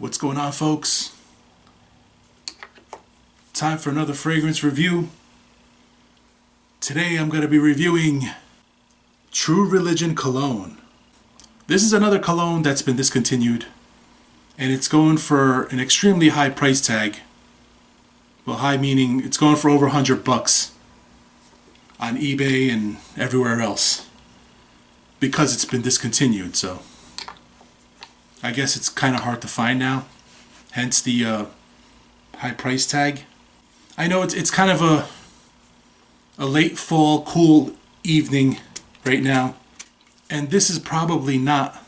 What's going on, folks? Time for another fragrance review. Today I'm going to be reviewing True Religion Cologne. This is another cologne that's been discontinued, and it's going for an extremely high price tag. Well, high meaning it's going for over $100 on eBay and everywhere else because it's been discontinued. So I guess it's kind of hard to find now, hence the high price tag. I know it's kind of a late fall cool evening right now, and this is probably not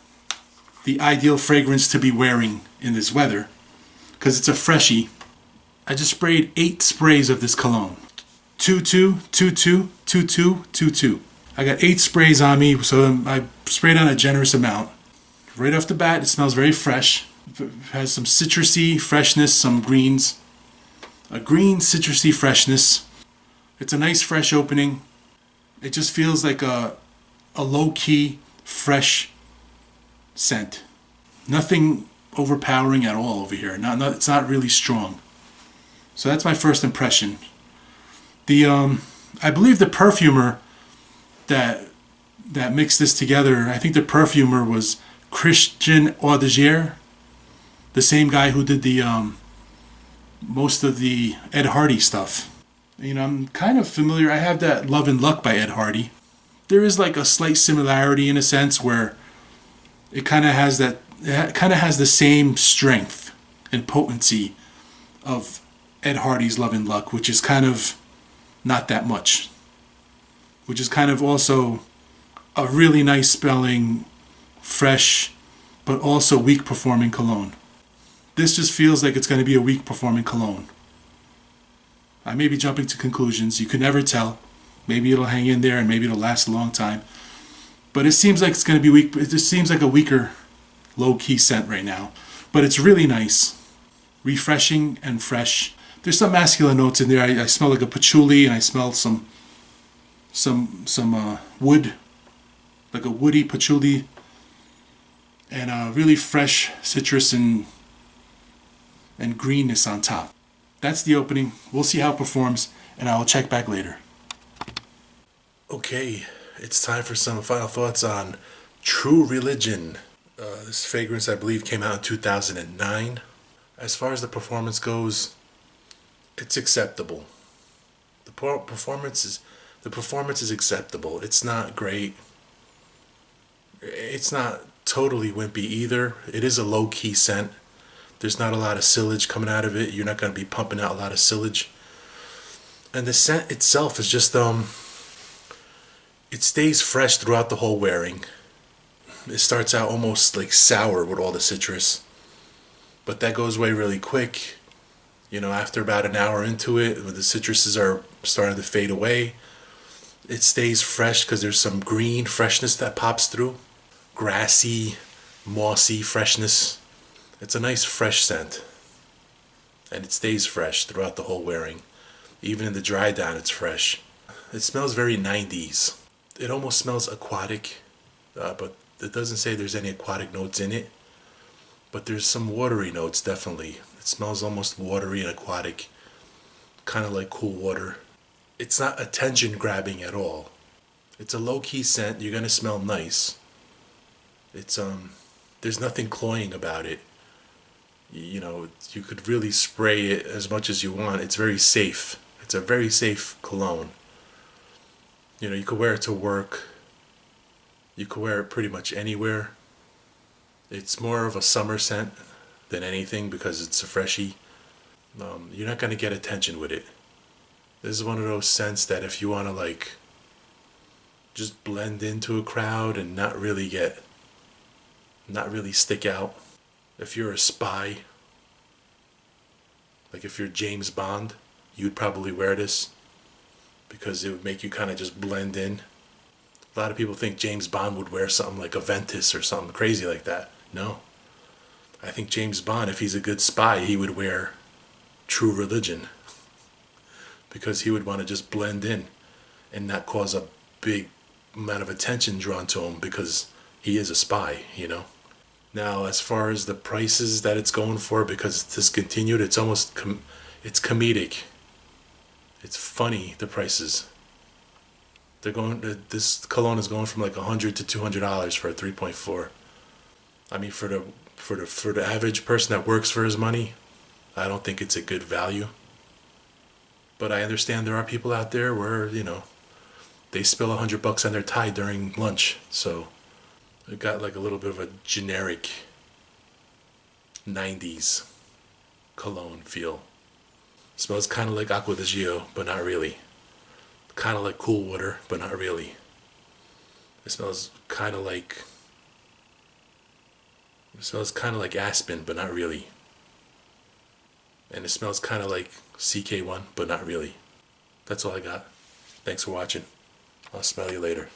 the ideal fragrance to be wearing in this weather because it's a freshie. I just sprayed 8 sprays of this cologne. 2, 2, 2, 2, 2, 2, 2, 2. I got 8 sprays on me, so I sprayed on a generous amount. Right off the bat, it smells very fresh. It has some citrusy freshness, some greens. A green citrusy freshness. It's a nice fresh opening. It just feels like a low-key, fresh scent. Nothing overpowering at all over here. It's not really strong. So that's my first impression. I believe the perfumer that mixed this together, I think the perfumer was Christian Audigier, the same guy who did the most of the Ed Hardy stuff. You know, I'm kind of familiar. I have that Love and Luck by Ed Hardy. There is like a slight similarity in a sense where it kind of has the same strength and potency of Ed Hardy's Love and Luck, which is kind of not that much. Which is kind of also a really nice smelling, fresh, but also weak performing cologne. This just feels like it's going to be a weak performing cologne. I may be jumping to conclusions. You can never tell. Maybe it'll hang in there and maybe it'll last a long time. But it seems like it's going to be weak. It just seems like a weaker, low-key scent right now. But it's really nice. Refreshing and fresh. There's some masculine notes in there. I smell like a patchouli, and I smell some wood, like a woody patchouli, and a really fresh citrus and greenness on top. That's the opening. We'll see how it performs, and I'll check back later. Okay, it's time for some final thoughts on True Religion. This fragrance, I believe, came out in 2009. As far as the performance goes, it's acceptable. The performance is acceptable. It's not great. It's not totally wimpy either. It is a low-key scent. There's not a lot of sillage coming out of it. You're not going to be pumping out a lot of sillage. And the scent itself is just it stays fresh throughout the whole wearing. It starts out almost like sour with all the citrus, but that goes away really quick. You know, after about an hour into it, when the citruses are starting to fade away, it stays fresh because there's some green freshness that pops through. Grassy, mossy freshness. It's a nice fresh scent. And it stays fresh throughout the whole wearing. Even in the dry down, it's fresh. It smells very 90s. It almost smells aquatic, but it doesn't say there's any aquatic notes in it. But there's some watery notes, definitely. It smells almost watery and aquatic, kind of like cool water. It's not attention grabbing at all. It's a low-key scent. You're gonna smell nice. It's there's nothing cloying about it. You know, you could really spray it as much as you want. It's very safe. It's a very safe cologne. You know, you could wear it to work. You could wear it pretty much anywhere. It's more of a summer scent than anything because it's a freshie. You're not going to get attention with it. This is one of those scents that if you want to like just blend into a crowd and not really stick out. If you're a spy, like if you're James Bond, you'd probably wear this because it would make you kind of just blend in. A lot of people think James Bond would wear something like a Ventus or something crazy like that. No. I think James Bond, if he's a good spy, he would wear True Religion because he would want to just blend in and not cause a big amount of attention drawn to him because he is a spy, you know. Now, as far as the prices that it's going for, because it's discontinued, it's almost it's comedic. It's funny, the prices. They're going. This cologne is going from like $100 to $200 for a 3.4. I mean, for the average person that works for his money, I don't think it's a good value. But I understand there are people out there where they spill $100 on their tie during lunch, so it got like a little bit of a generic '90s cologne feel. Smells kind of like Aqua di Gio, but not really. Kind of like Cool Water, but not really. It smells kind of like Aspen, but not really. And it smells kind of like CK1, but not really. That's all I got. Thanks for watching. I'll smell you later.